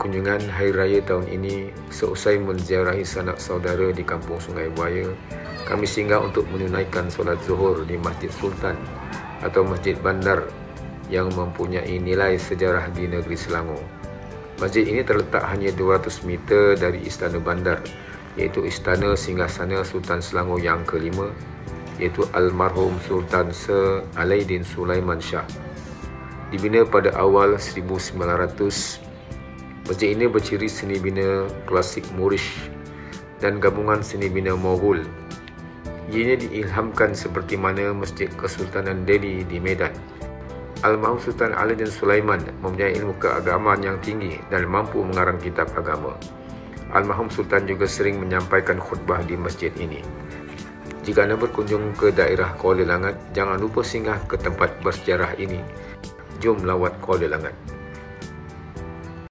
Kunjungan Hari Raya tahun ini, seusai menziarahi sanak saudara di Kampung Sungai Buaya, kami singgah untuk menunaikan solat Zuhur di Masjid Sultan atau Masjid Bandar yang mempunyai nilai sejarah di negeri Selangor. Masjid ini terletak hanya 200 meter dari Istana Bandar, iaitu Istana Singgasana Sultan Selangor yang kelima, iaitu Almarhum Sultan Sir Alaidin Sulaiman Shah. Dibina pada awal 1900, masjid ini berciri seni bina klasik Moorish dan gabungan seni bina Mughal. Ianya diilhamkan seperti mana Masjid Kesultanan Delhi di Medan. Almarhum Sultan Alaidin Sulaiman mempunyai ilmu keagamaan yang tinggi dan mampu mengarang kitab agama. Almarhum Sultan juga sering menyampaikan khutbah di masjid ini. Jika anda berkunjung ke daerah Kuala Langat, jangan lupa singgah ke tempat bersejarah ini. Jom lawat Kuala Langat.